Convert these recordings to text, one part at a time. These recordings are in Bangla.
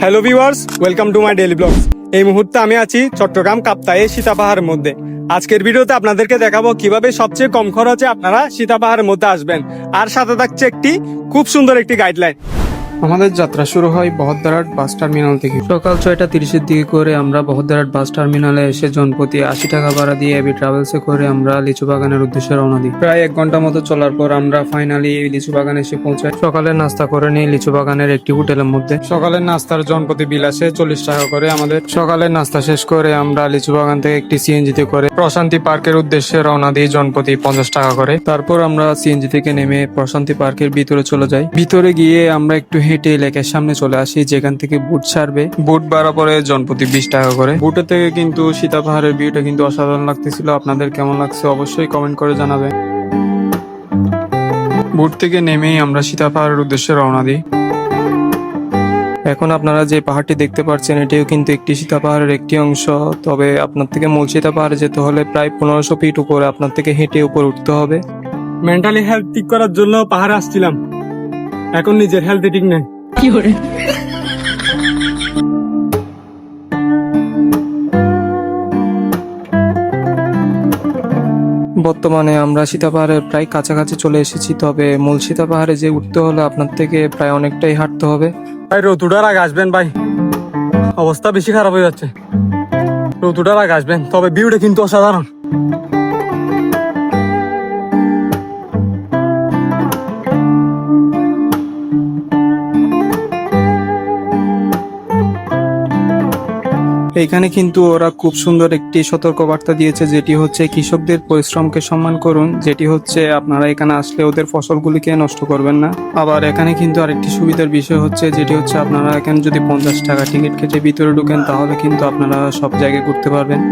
Hello viewers, welcome to my daily vlogs. এই মুহূর্তে আমি আছি চট্টগ্রাম কাপ্তাই সীতাপাহাড়ের মধ্যে। আজকের ভিডিওতে আপনাদেরকে দেখাবো কিভাবে সবচেয়ে কম খরচে আপনারা সীতাপাহাড়ের মধ্যে আসবেন, আর সাথে থাকছে একটি খুব সুন্দর একটি গাইডলাইন। আমাদের যাত্রা শুরু হয় বহদ্দারহাট বাস টার্মিনাল থেকে। সকাল 6:30-এর দিকে করে আমরা বহদ্দারহাট বাস টার্মিনালে এসে জনপ্রতি 80 টাকা ভাড়া দিয়ে এবি ট্রাভেলসে করে আমরা লিচু বাগানের উদ্দেশ্যে রওনা দিই। প্রায় 1 ঘন্টা মতো চলার পর আমরা ফাইনালি লিচু বাগানে এসে পৌঁছাই। সকালের নাস্তা করে নিই লিচু বাগানের একটি হোটেলের মধ্যে। সকালের নাস্তার জনপ্রতি বিল আসে 40 টাকা করে আমাদের। সকালের নাস্তা শেষ করে আমরা লিচু বাগান থেকে একটি সিএনজিতে করে প্রশান্তি পার্কের উদ্দেশ্যে রওনা দিই জনপ্রতি 50 টাকা করে। তারপর আমরা সিএনজি থেকে নেমে প্রশান্তি পার্কের ভিতরে চলে যাই। ভিতরে গিয়ে আমরা একটু হেঁটে লেকের সামনে চলে আসি, যেখান থেকে বুট ছাড়বে। বুট ভাড়া পরে জনপ্রতি 20 টাকা করে। বুটের থেকে কিন্তু সীতা পাহাড়ের ভিউটা কিন্তু অসাধারণ লাগতেছিল। আপনাদের কেমন লাগছে অবশ্যই কমেন্ট করে জানাবেন। বুট থেকে নেমেই আমরা সীতা পাহাড়ের উদ্দেশ্যে রওনা দিই। এখন আপনারা যে পাহাড়টি দেখতে পাচ্ছেন এটিও কিন্তু একটি সীতা পাহাড়ের একটি অংশ। তবে আপনার থেকে মূল সীতা পাহাড়ে যেতে হলে প্রায় 1500 ফিট উপরে আপনার থেকে হেঁটে উপরে উঠতে হবে। মেন্টালি হেলথ ঠিক করার জন্য পাহাড়ে আসছিলাম, এখন নিজের হেলথ ঠিক নেই। বর্তমানে আমরা সীতা পাহাড়ের প্রায় কাছাকাছি চলে এসেছি। তবে মূল সীতা পাহাড়ে যে উঠতে হলে আপনার থেকে প্রায় অনেকটাই হাঁটতে হবে। ভাই রোদ আগে আসবেন ভাই, অবস্থা বেশি খারাপ হয়ে যাচ্ছে। রোদ আগে আসবেন, তবে ভিউটা কিন্তু অসাধারণ। এইখানে কিন্তু ওরা খুব সুন্দর একটি সতর্কবার্তা দিয়েছে, যেটি হচ্ছে কৃষকদের পরিশ্রমকে সম্মান করুন। যেটি হচ্ছে আপনারা এখানে আসলে ওদের ফসলগুলিকে নষ্ট করবেন না। আবার এখানে কিন্তু আরেকটি সুবিধার বিষয় হচ্ছে, যেটি হচ্ছে আপনারা এখানে যদি 50 টাকা টিকিট কেটে ভিতরে ঢুকেন তাহলে কিন্তু আপনারা সব জায়গায় ঘুরতে পারবেন।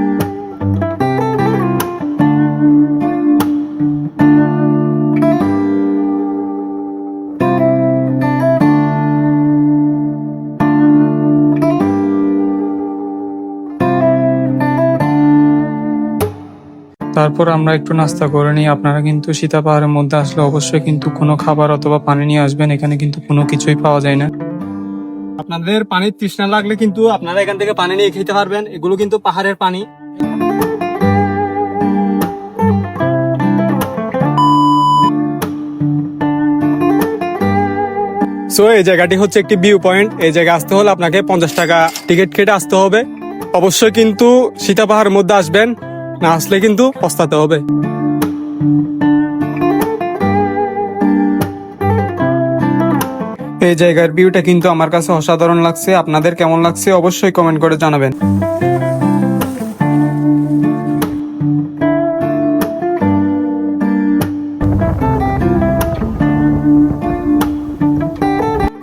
তারপর আমরা একটু নাস্তা করে নিই। আপনারা কিন্তু সীতা পাহাড়ের মধ্যে আসলে অবশ্যই কিন্তু কোনো খাবার অথবা পানি নিয়ে আসবেন, এখানে কিন্তু কোনো কিছুই পাওয়া যায় না। আপনাদের পানির তৃষ্ণা লাগলে কিন্তু আপনারা এখান থেকে পানি নিয়ে খেতে পারবেন। এগুলো কিন্তু পাহাড়ের পানি। সো এই জায়গাটি হচ্ছে একটি ভিউ পয়েন্ট। এই জায়গায় আসতে হলে আপনাকে 50 টাকা টিকিট কেটে আসতে হবে। অবশ্যই কিন্তু সীতা পাহাড়ের মধ্যে আসবেন, না আসলে কিন্তু পস্তাতে হবে। এই জায়গার ভিউটা কিন্তু আমার কাছে অসাধারণ লাগছে। আপনাদের কেমন লাগছে অবশ্যই কমেন্ট করে জানাবেন।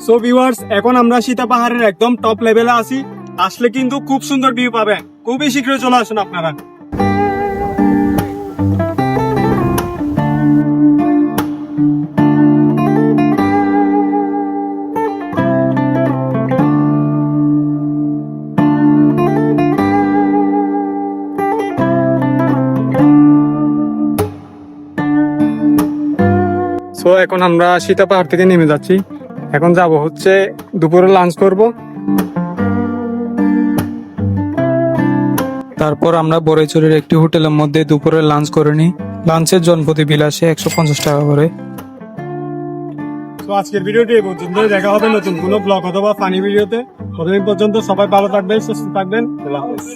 সো ভিউয়ার্স, এখন আমরা সীতা পাহাড়ের একদম টপ লেভেলে আছি। আসলে কিন্তু খুব সুন্দর ভিউ পাবেন। খুবই শীঘ্রই চলে আসুন আপনারা। সো এখন আমরা সীতা পাহাড় থেকে নেমে যাচ্ছি। এখন যাব হচ্ছে দুপুরে লাঞ্চ করব। তারপর আমরা বড়াইচুরির একটি হোটেলের মধ্যে দুপুরে লাঞ্চ করে নিই। লাঞ্চের জনপ্রতি বিল আসে 150 টাকা করে। তো আজকের ভিডিওটি এই পর্যন্ত। দেখা হবে নতুন কোনো ব্লগ অথবা ফানি ভিডিওতে। ততদিন পর্যন্ত সবাই ভালো থাকবেন, সুস্থ থাকবেন। আল্লাহ হাফেজ।